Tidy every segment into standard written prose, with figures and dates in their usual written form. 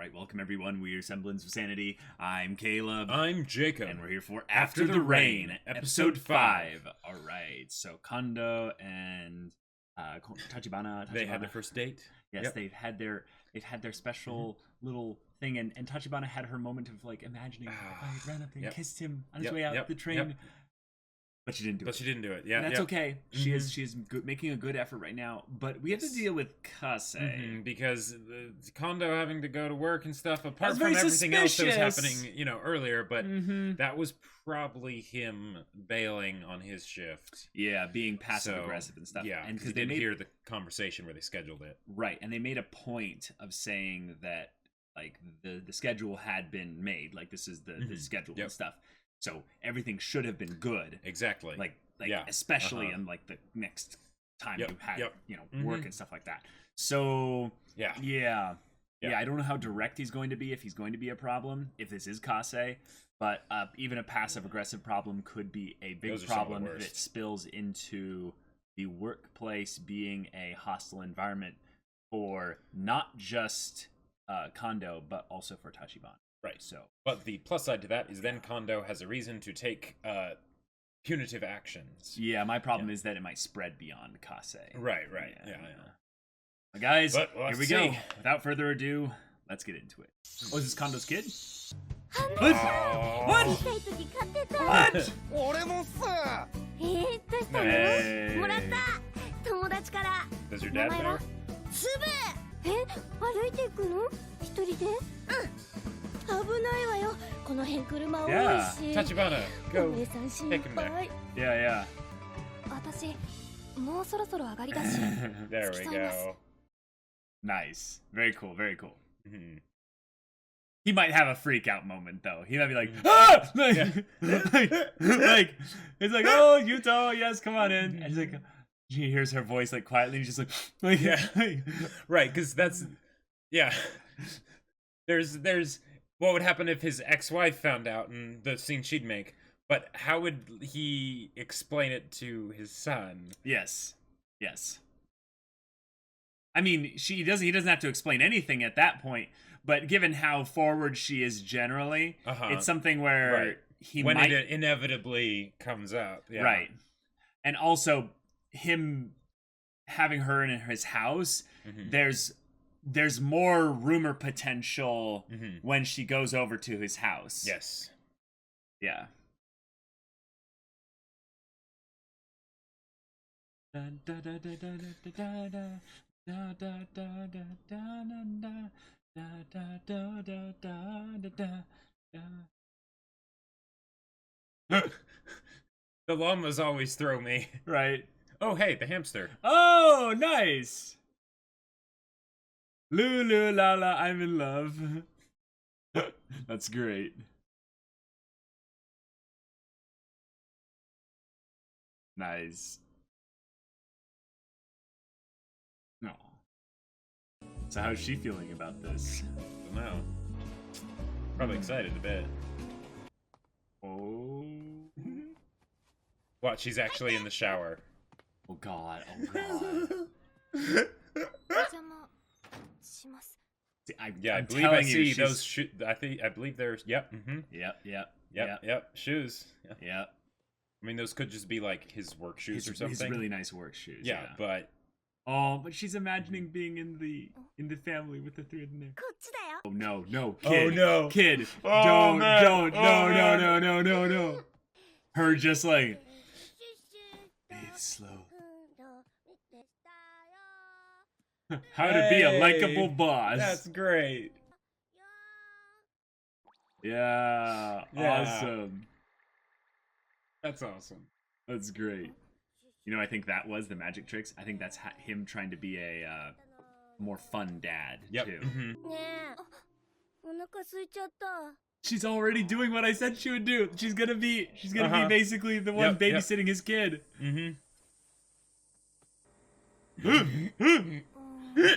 right, welcome everyone. We're Semblance of Sanity. I'm Caleb. I'm Jacob. And we're here for After the Rain, episode 5. All right, so Kondo and Tachibana. They had their first date. Yes, yep. they've had their special little thing, and Tachibana had her moment of like imagining I ran up and kissed him on his way out the train. But she didn't do it. Yeah, and that's okay. She is making a good effort right now. But we have to deal with Kase because Kondo having to go to work and stuff. Apart from everything else that was happening, earlier. But that was probably him bailing on his shift. Yeah, being passive aggressive and stuff. Yeah, and because they did hear the conversation where they scheduled it. Right, and they made a point of saying that like the schedule had been made. Like this is the schedule and stuff. So everything should have been good. Exactly. Like especially in like the next time you had work and stuff like that. So yeah. I don't know how direct he's going to be, if he's going to be a problem, if this is Kase, but even a passive aggressive problem could be a big problem if it spills into the workplace being a hostile environment for not just Kondo but also for Tachibana. Right. But the plus side to that is then Kondo has a reason to take punitive actions. Yeah, my problem is that it might spread beyond Kase. Right. Yeah. But guys, here we go. Without further ado, let's get into it. Oh, is this Kondo's kid? What? Does your dad know? Tachibana, go take him there. Yeah. There we go. Nice. Very cool. He might have a freak out moment though. He might be like, ah! like, it's like, oh, Yuto, yes, come on in. And he's like, he hears her voice like quietly, and he's just like right, because that's There's what would happen if his ex-wife found out and the scene she'd make, but how would he explain it to his son? Yes. I mean, he doesn't have to explain anything at that point, but given how forward she is generally, it's something where it inevitably comes up. Yeah. Right. And also him having her in his house, there's more rumor potential when she goes over to his house. Yes. Yeah. The llamas always throw me. Right. Oh, hey, the hamster. Oh, nice. Lulu Lala, I'm in love. That's great. Nice. No. So how's she feeling about this? I don't know. Probably excited a bit. Oh. What? She's actually in the shower. Oh God. I believe I see those shoes. I believe there's. Yep. Yep. Shoes. Yeah. I mean, those could just be like his work shoes or something. His really nice work shoes. Yeah, but. Oh, but she's imagining being in the family with the three of them there. Oh no, kid. Oh no, kid. Oh, don't. No. Her just like. Breathe slow. How to be a likable boss. That's great. Yeah. Awesome. That's awesome. That's great. I think that was the magic tricks. I think that's him trying to be a more fun dad too. She's already doing what I said she would do. She's gonna be basically the one babysitting his kid.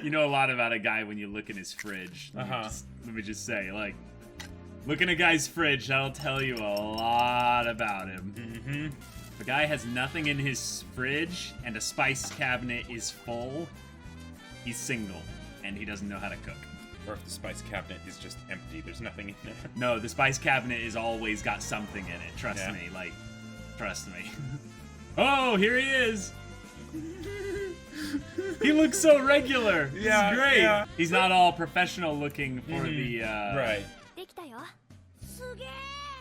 You know a lot about a guy when you look in his fridge. Let me just say, like, look in a guy's fridge, that'll tell you a lot about him. If a guy has nothing in his fridge and a spice cabinet is full, he's single and he doesn't know how to cook. Or if the spice cabinet is just empty, there's nothing in there. No, the spice cabinet is always got something in it. Trust me, like, trust me. Oh, here he is. He looks so regular. Yeah, this is great. Yeah. He's not all professional looking for the. Right.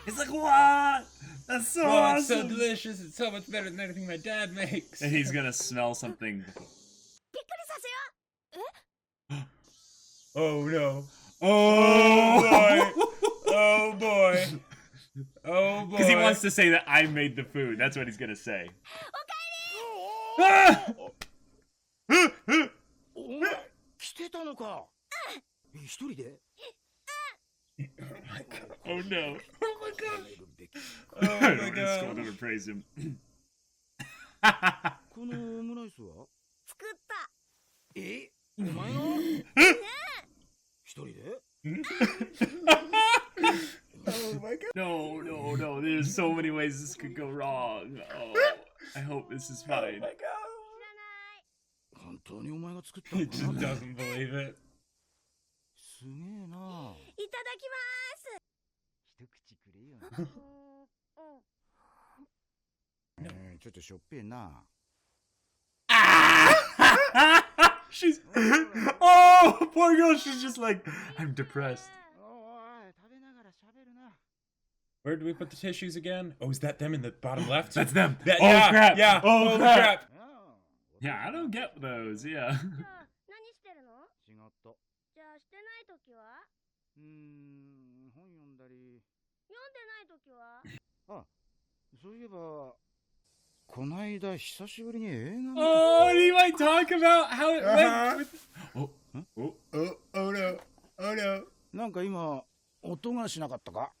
He's like, what? That's so awesome. It's so delicious. It's so much better than anything my dad makes. And he's gonna smell something. Oh no. Oh boy. Oh boy. Oh boy. Because he wants to say that I made the food. That's what he's gonna say. Ah! Oh no. Oh my gosh. Oh my god. I don't want to praise him. Oh my god. No, no, no. There's so many ways this could go wrong. Oh, I hope this is fine. Oh my god. He just doesn't believe it. She's oh, poor girl. She's just like, I'm depressed. Where do we put the tissues again? Oh, is that them in the bottom left? That's them. Oh yeah, crap. Yeah. Oh crap. Yeah, I don't get those. Yeah. Oh, and he might talk about how it went with... Oh, oh, oh, oh no, oh no. なんか今音がしなかったか？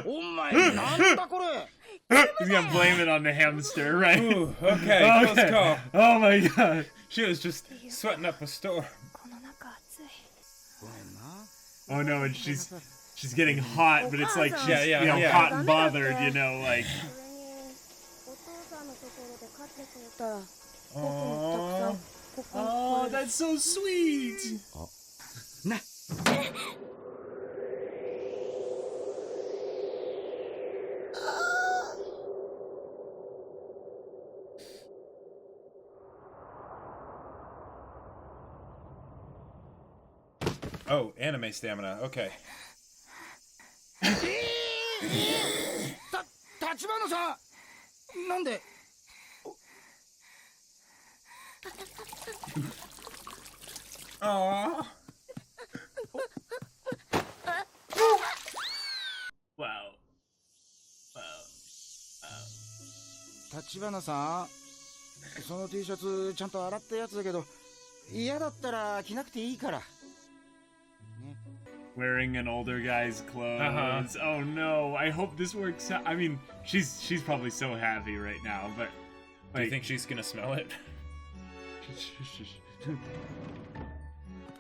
お前なんだこれ He's gonna blame it on the hamster, right? Ooh, okay, close call. Oh my god. She was just sweating up a storm. Oh no, and she's getting hot, but it's like she's hot and bothered, you know, like. Oh, oh, that's so sweet. Oh, anime stamina. Okay. 立花さんなんで Aww. Wow. 立花さんその T シャツちゃんと洗ったやつだけど嫌だったら着なくていいから Wearing an older guy's clothes. Oh no! I hope this works out. I mean, she's probably so happy right now, but like, do you think she's gonna smell it?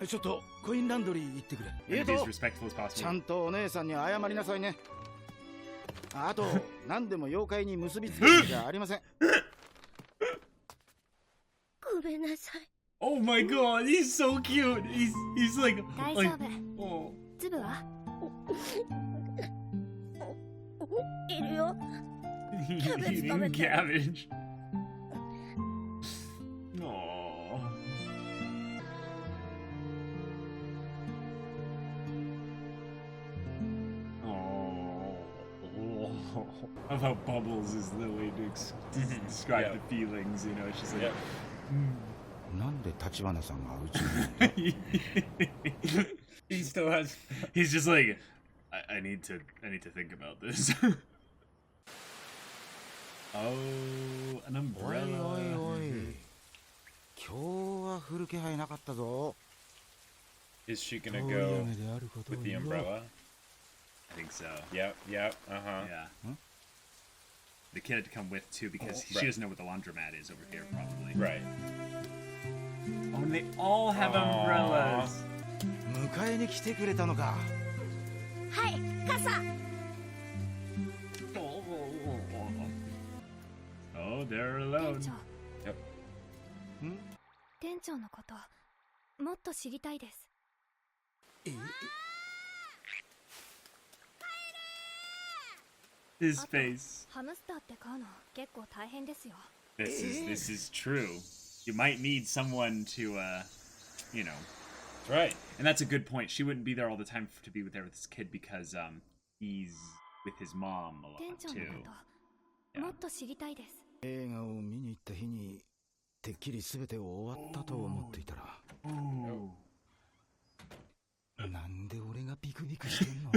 ちょっとコインランドリー行ってくれ。 be as respectful as possible. ちゃんとお姉さんに謝りなさいね。あと何でも妖怪に結びつけるじゃありません。ごめんなさい。 Oh my god, he's so cute. He's like oh. 粒は？いるよ。Eating cabbage. Aww. I love how Bubbles is the way to describe the feelings, you know. She's like, なんで立花さんがうちに He still has. He's just like, I need to think about this. Oh, an umbrella. おいおいおい今日は降る気配なかったぞ Is she gonna go with the umbrella? I think so. Yep, yep, Yeah. Huh? The kid had to come with too because she doesn't know what the laundromat is over here, probably. Right. Oh, and they all have umbrellas. 迎えに来てくれたのかはい、傘。 Oh, they're alone. ん店長のこともっと知りたいです。His face. ハムスターって飼うの結構大変ですよ。This is true. You might need someone to, you know. Right. And that's a good point. She wouldn't be there all the time to be there with this kid because he's with his mom a lot too. もっと知りたいです。映画を見に行った日にてっきり全て終わったと思っていたら。なんで俺がビクビクしてんの？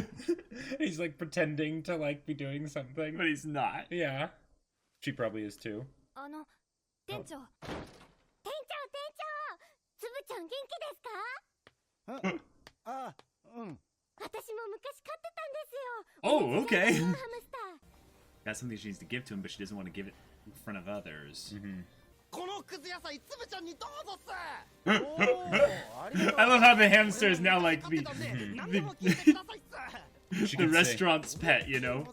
He's like pretending to like be doing something, but he's not. Yeah. She probably is too. 店長。店長、つぶちゃん元気ですか？私も昔飼ってたんですよ。Oh, okay. ハムスター。 That's something she needs to give to him, but she doesn't want to give it in front of others. このくず野菜つぶちゃんにどうぞっす。 I love how the hamster is now like the restaurant's pet, you know?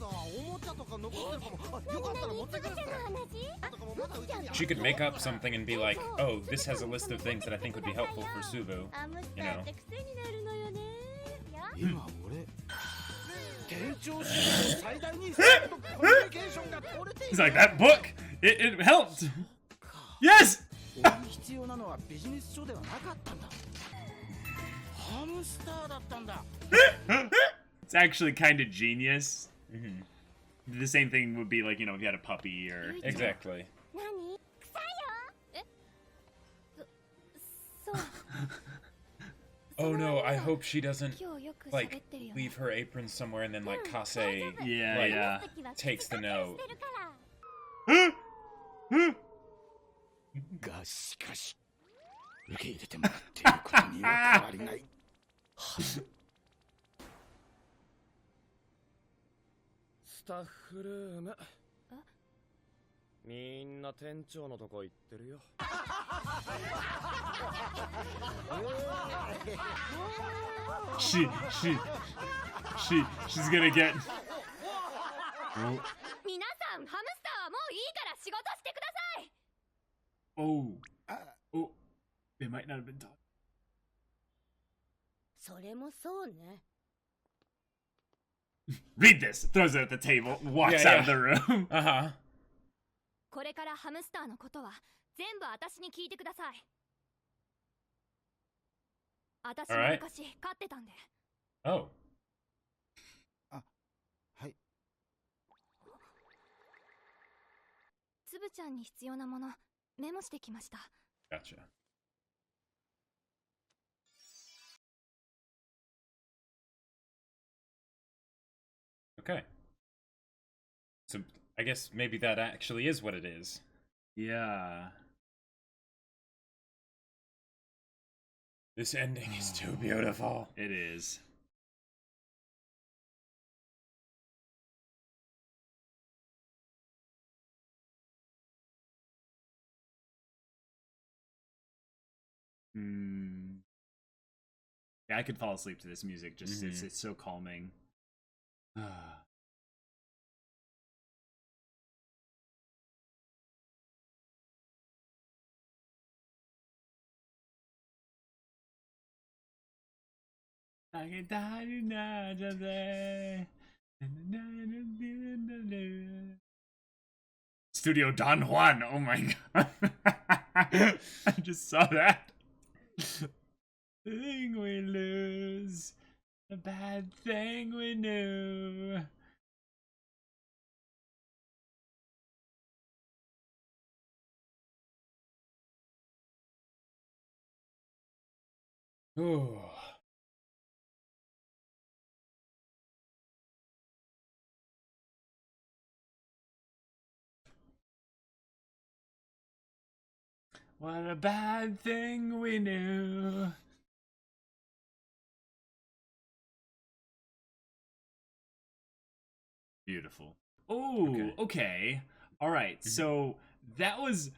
She could make up something and be like, oh, this has a list of things that I think would be helpful for Subu. You know? He's like, that book! It helped! Yes! It's actually kind of genius. The same thing would be like, you know, if you had a puppy or... Exactly. Oh no, I hope she doesn't, like, leave her apron somewhere and then, like, Kase, takes the note. がしかし受け入れてもらっていることには変わりない。スタッフルーム。みんな店長のとこ行ってるよ。She's gonna get... 皆さん、ハムスターはもういいから仕事してください。Oh, they might not have been taught. それもそうね。 Read this. Throws it at the table. Walks out of the room. これからハムスターのことは全部私に聞いてください。私も昔飼ってたんで。Oh. あ、はい。つぶちゃんに必要なものメモしてきました。Gotcha. Okay. So I guess maybe that actually is what it is. Yeah. This ending is too beautiful. It is. Yeah, I could fall asleep to this music. Just it's so calming. Studio Don Juan. Oh my god. I just saw that. Thing we lose. A bad thing we knew. Ooh. What a bad thing we knew. Beautiful. Oh, okay. All right. So that was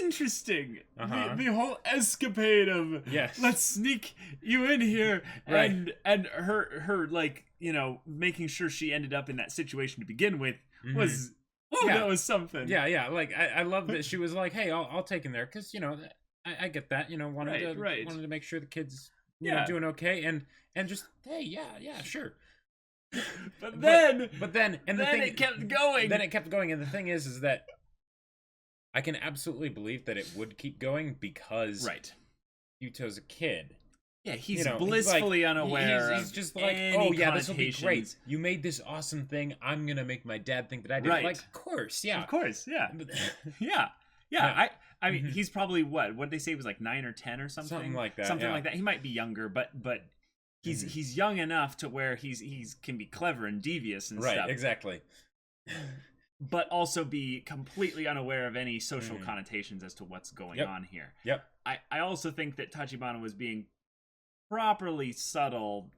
interesting. The whole escapade of let's sneak you in here and her like, you know, making sure she ended up in that situation to begin with was that was something. Yeah. Like I love that she was like, hey, I'll take him there because you know I get that, wanted to make sure the kids you know doing okay, and just hey, yeah, sure. But then it kept going. Then it kept going, and the thing is that I can absolutely believe that it would keep going because Yuto's a kid. Yeah, he's blissfully unaware. He's just like, oh yeah, this will be great. You made this awesome thing. I'm gonna make my dad think that I did. Right. Like, of course, yeah. Yeah. I mean, he's probably what they say was like 9 or 10 or something. Something like that. Something like that. He might be younger, but he's young enough to where he's can be clever and devious and stuff. Right, exactly. But also be completely unaware of any social connotations as to what's going on here. Yep. I also think that Tachibana was being properly subtle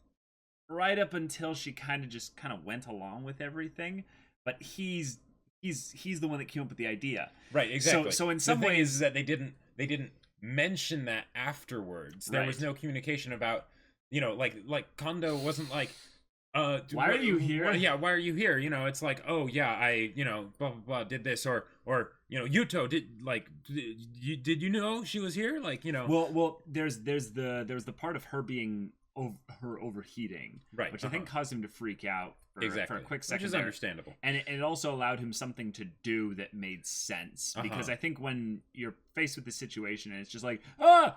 right up until she kind of went along with everything, but he's the one that came up with the idea. Right, exactly. So in some ways is that they didn't mention that afterwards. There was no communication about, like Kondo wasn't like, why are you here? Why are you here? It's like, oh yeah, I, blah blah blah, did this, or Yuto did you know she was here? Like, Well, there's the part of her being her overheating, right? Which I think caused him to freak out for a quick second, which is understandable. And it also allowed him something to do that made sense, because I think when you're faced with the situation and it's just like,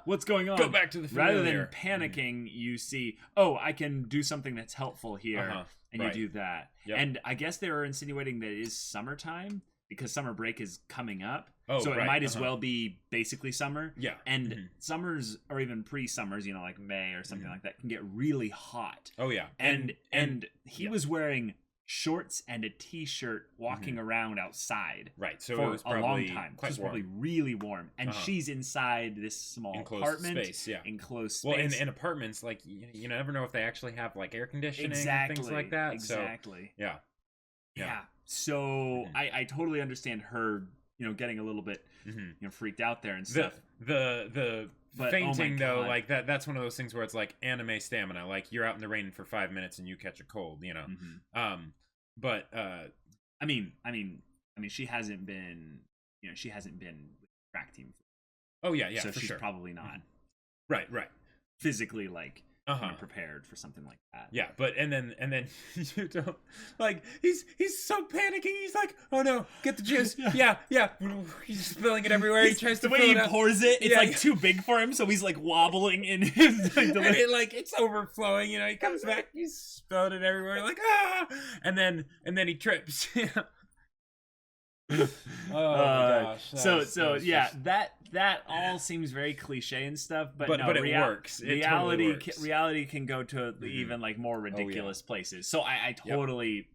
what's going on? Go back to the familiar. Rather than panicking, you see, I can do something that's helpful here, and you do that. Yep. And I guess they were insinuating that it is summertime because summer break is coming up. So it might as well be basically summer. Yeah. And summers, or even pre-summers, like May or something like that, can get really hot. Oh yeah. And he was wearing shorts and a t-shirt walking around outside. Right. So for it was a long time. Quite warm. Probably really warm. And she's inside this small enclosed apartment. Space, yeah. Enclosed space. Well, in apartments, like, you never know if they actually have like air conditioning and things like that. Exactly. So, yeah. So I totally understand her, getting a little bit, freaked out there and stuff. The fainting though, like that's one of those things where it's like anime stamina. Like, you're out in the rain for 5 minutes and you catch a cold, But I mean, she hasn't been, with the track team. Oh yeah, so for she's sure. probably not. Right. Physically, like, prepared for something like that. Yeah, but and then you don't, like, he's so panicking. He's like, oh no, get the juice. Yeah. He's spilling it everywhere. He tries to the way he pours it. It's too big for him, so he's like wobbling in his and it's overflowing. He comes back, he's spilling it everywhere. Like, and then he trips. Oh my gosh. That all seems very cliche and stuff, but no, it works. Reality can go to even like more ridiculous places. So I totally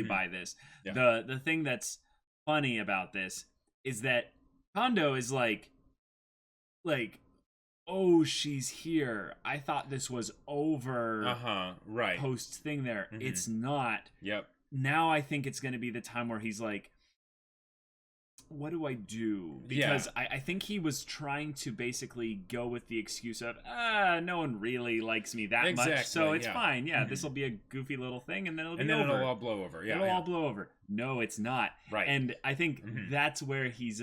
buy this. Yeah. The thing that's funny about this is that Kondo is like, oh, she's here. I thought this was over. Right. Post thing there. It's not. Yep. Now I think it's going to be the time where he's like, what do I do? Because I think he was trying to basically go with the excuse of, no one really likes me that much, so it's fine. Yeah, this will be a goofy little thing, and then it'll be over. It'll all blow over. Yeah, it'll all blow over. No, it's not. Right. And I think that's where he's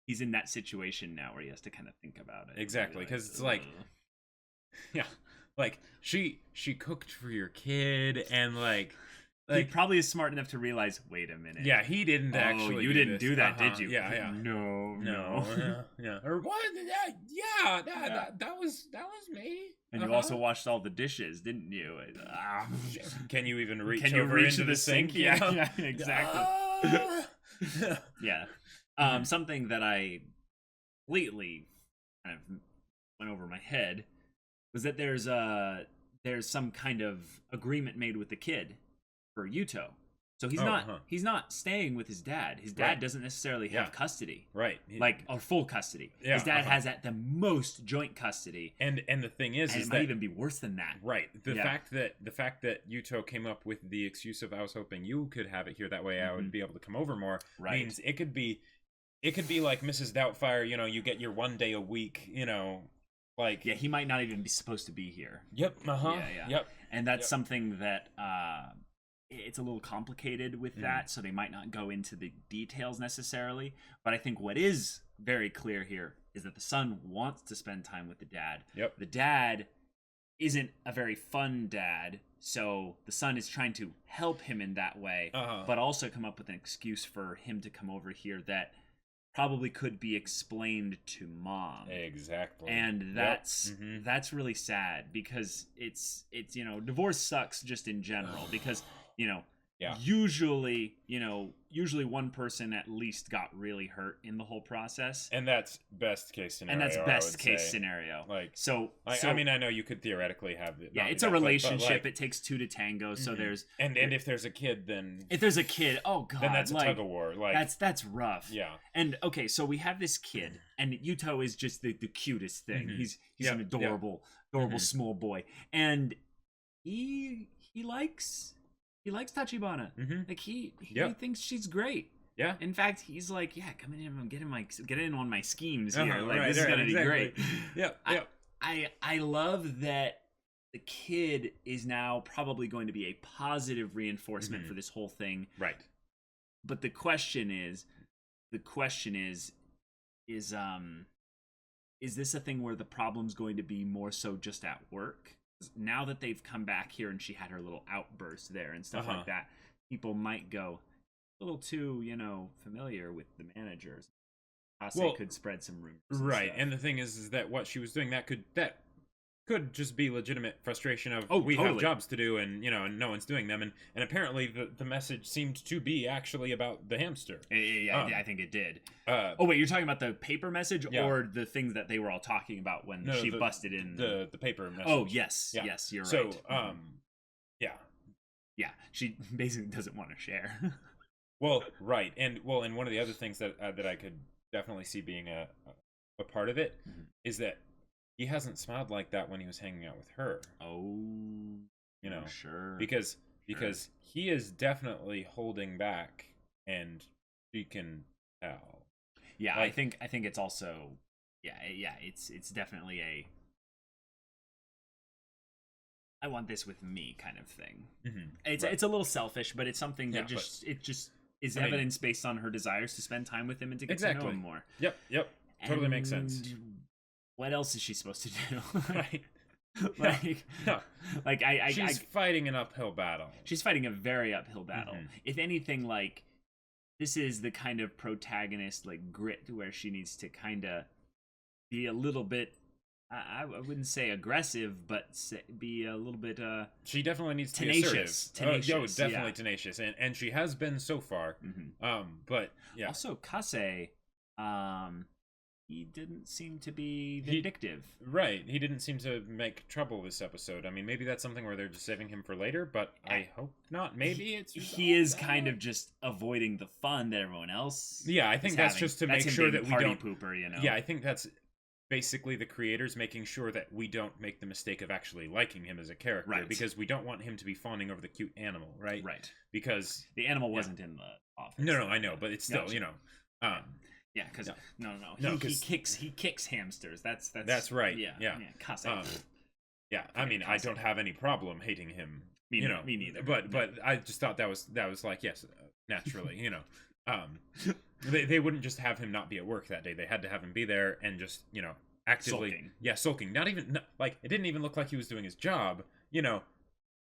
he's in that situation now where he has to kind of think about it. Exactly, because it's like, like she cooked for your kid, and like he probably is smart enough to realize, wait a minute. Yeah, he didn't actually. You didn't do that, did you? Yeah. No. Yeah. Or what? That was me. And you also washed all the dishes, didn't you? Can you even reach? Can you over reach into the sink? Yeah, exactly. Yeah. Something that I completely kind of went over my head was that there's some kind of agreement made with the kid for Yuto. So he's not staying with his dad. His dad doesn't necessarily have custody. Right. Or full custody. His dad has at the most joint custody. And the thing is it might even be worse than that. Right. The fact that Yuto came up with the excuse of, I was hoping you could have it here, that way I would be able to come over more, means it could be like Mrs. Doubtfire, you get your 1 day a week, like, he might not even be supposed to be here. Yep. Yep. And that's something that it's a little complicated with that, so they might not go into the details necessarily. But I think what is very clear here is that the son wants to spend time with the dad. Yep. The dad isn't a very fun dad, so the son is trying to help him in that way, but also come up with an excuse for him to come over here that probably could be explained to mom. Exactly. And that's really sad, because it's divorce sucks just in general, because usually one person at least got really hurt in the whole process, and that's best case scenario. Like, so I mean, I know you could theoretically have it. Yeah, it's a relationship. It takes two to tango. So there's and if there's a kid, then oh god, then that's a tug of war. Like, that's rough. Yeah. And okay, so we have this kid, and Yuto is just the cutest thing. He's an adorable small boy, and he likes Tachibana. Like he thinks she's great. Yeah. In fact, he's like, yeah, come in and get in on my schemes here. This is gonna be great. Yep. I love that the kid is now probably going to be a positive reinforcement for this whole thing. Right. But the question is this a thing where the problem's going to be more so just at work? Now that they've come back here and she had her little outburst there and stuff like that, people might go a little too, familiar with the managers. Kase could spread some rumors. Right, and the thing is that what she was doing, that could just be legitimate frustration of we have jobs to do, and and no one's doing them, and apparently the message seemed to be actually about the hamster. Yeah, I think it did. Oh wait, you're talking about the paper message or the things that they were all talking about when she busted in the paper message? Oh yes, you're right. So she basically doesn't want to share. Well, right, and one of the other things that I could definitely see being a part of it is that he hasn't smiled like that when he was hanging out with her. Oh, sure. Because he is definitely holding back, and she can tell. Yeah, like, I think it's also it's definitely a I want this with me kind of thing. It's a little selfish, but it's something that just is evidence based on her desires to spend time with him and to get to know him more. Yep. Totally makes sense. What else is she supposed to do? Right. She's fighting an uphill battle. She's fighting a very uphill battle. If anything, like, this is the kind of protagonist, like, grit, where she needs to kind of be a little bit, I wouldn't say aggressive, but be a little bit she definitely needs to tenacious. Be assertive. Definitely tenacious, and she has been so far. But yeah. Also, Kase, he didn't seem to be vindictive. He didn't seem to make trouble this episode. I mean, maybe that's something where they're just saving him for later, but I hope not. Maybe he is kind of just avoiding the fun that everyone else. Yeah, I think that's just to make sure that we don't pooper. Yeah, I think that's basically the creators making sure that we don't make the mistake of actually liking him as a character, right? Because we don't want him to be fawning over the cute animal, right? Right. Because the animal wasn't in the office. No, I know, but it's still, Yeah, because he kicks hamsters. That's right. Yeah. Kase. I mean, I don't have any problem hating him. Me neither. But I just thought that was like, yes, naturally, they wouldn't just have him not be at work that day. They had to have him be there and just actively sulking. Not even like, it didn't even look like he was doing his job,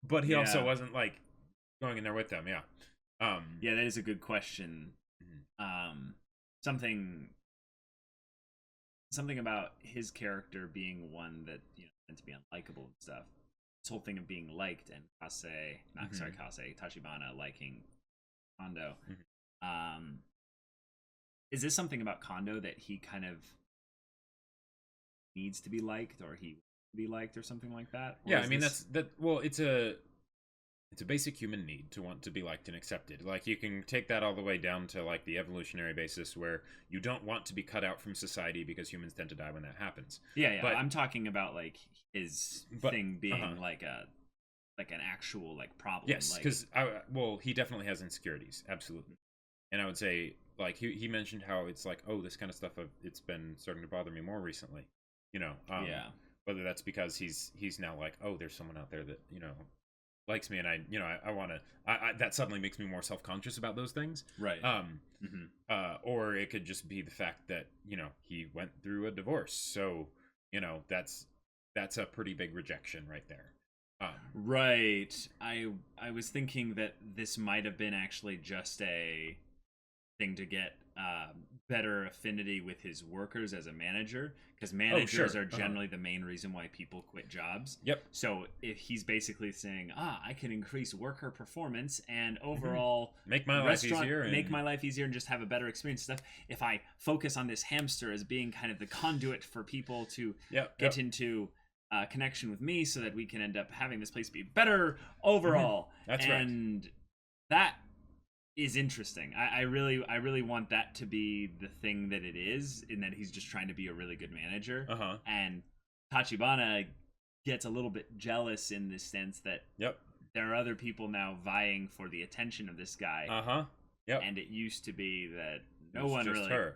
but he also wasn't like going in there with them. Yeah, that is a good question. Something about his character being one that meant to be unlikable and stuff. This whole thing of being liked, and Tachibana liking Kondo. Is this something about Kondo that he kind of needs to be liked, or he be liked, or something like that? Or I mean well, it's a basic human need to want to be liked and accepted. Like, you can take that all the way down to like the evolutionary basis, where you don't want to be cut out from society because humans tend to die when that happens. But I'm talking about like his thing being like an actual like problem. Yes, because he definitely has insecurities, absolutely. And I would say, like, he mentioned how it's like, oh, this kind of stuff it's been starting to bother me more recently. Whether that's because he's now like, oh, there's someone out there that likes me, and I want to. That suddenly makes me more self-conscious about those things. Right. Or it could just be the fact that he went through a divorce, so that's a pretty big rejection right there. Right. I was thinking that this might have been actually just a thing to get better affinity with his workers as a manager, because managers are generally the main reason why people quit jobs. Yep. So if he's basically saying, I can increase worker performance and overall make my life easier and just have a better experience and stuff, if I focus on this hamster as being kind of the conduit for people to get into connection with me so that we can end up having this place be better overall. That's and that is interesting. I really want that to be the thing that it is, in that he's just trying to be a really good manager. And Tachibana gets a little bit jealous in the sense that there are other people now vying for the attention of this guy. And it used to be that no one really notices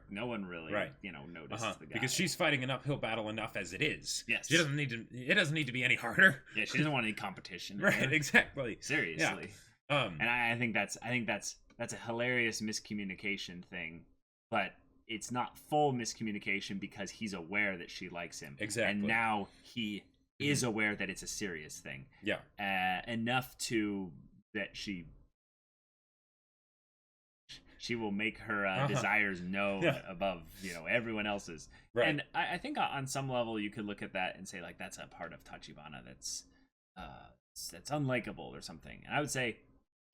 the guy, because she's fighting an uphill battle enough as it is. Yes, she doesn't need to. It doesn't need to be any harder. Yeah, she doesn't want any competition. Right, exactly. Seriously. Yeah. And I think that's a hilarious miscommunication thing, but it's not full miscommunication because he's aware that she likes him. Exactly. And now he is aware that it's a serious thing. Yeah. Enough to that she will make her desires known above everyone else's. Right. And I think on some level you could look at that and say, like, that's a part of Tachibana that's unlikable or something. And I would say,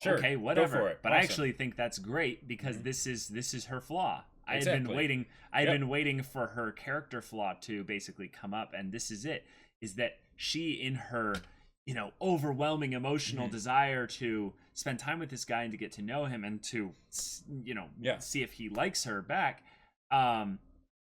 sure, okay, whatever. Go for it. But awesome. I actually think that's great, because this is her flaw. Exactly. I had been waiting for her character flaw to basically come up, and this is it. Is that she, in her overwhelming emotional desire to spend time with this guy and to get to know him and to see if he likes her back,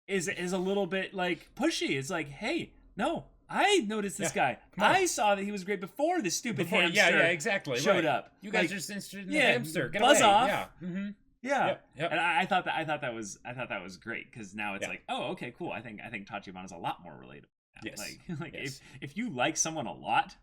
is a little bit like pushy. It's like, hey, no, I noticed this guy. I saw that he was great before this stupid hamster exactly showed up. You guys are just interested in the hamster. Get buzz away. off. Yeah. Yeah. Yep. And I thought that was great, because now it's like, oh, okay, cool. I think Tachibana is a lot more relatable now. Yes. Like yes. if you like someone a lot,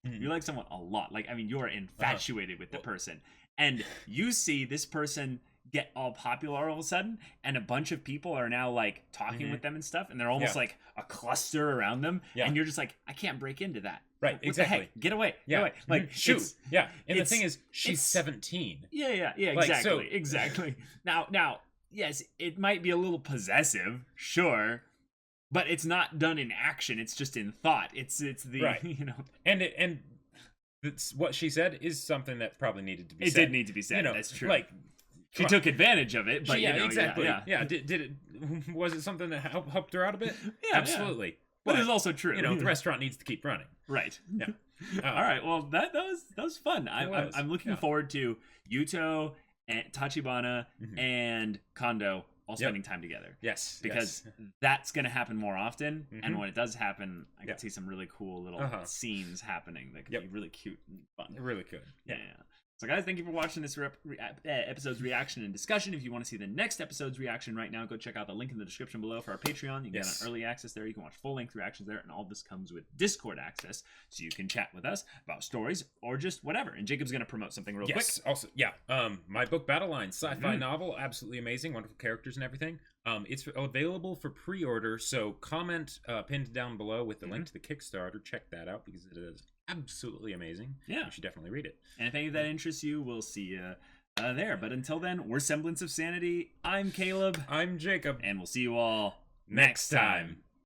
you like someone a lot. Like, I mean, you're infatuated with the person, and you see this person get all popular all of a sudden, and a bunch of people are now like talking with them and stuff, and they're almost like a cluster around them, and you're just like, I can't break into that. Right, what exactly. The heck? Get away. Get away. Like, shoot. And the thing is, she's 17. Yeah, exactly. Now, yes, it might be a little possessive, sure, but it's not done in action. It's just in thought. It's the and it's what she said is something that probably needed to be said. It did need to be said. That's true. Like, she took advantage of it, but exactly. Yeah. Did it? Was it something that helped her out a bit? Yeah, absolutely. Yeah. But it's also true. The restaurant needs to keep running. Right. Yeah. All right. Well, that was fun. I'm looking forward to Yuto and Tachibana and Kondo all spending time together. Yes. Because that's going to happen more often. And when it does happen, I can see some really cool little scenes happening that could be really cute and fun. Really could. Yeah. So guys, thank you for watching this episode's reaction and discussion. If you want to see the next episode's reaction right now, go check out the link in the description below for our Patreon. You can get on early access there. You can watch full-length reactions there, and all this comes with Discord access, so you can chat with us about stories or just whatever. And Jacob's going to promote something real quick. Also, my book, Battle Lines, sci-fi novel, absolutely amazing, wonderful characters and everything. It's available for pre-order, so comment pinned down below with the link to the Kickstarter. Check that out, because it is absolutely amazing. Yeah. You should definitely read it. And if any of that interests you, we'll see you there. But until then, we're Semblance of Sanity. I'm Caleb. I'm Jacob. And we'll see you all next time.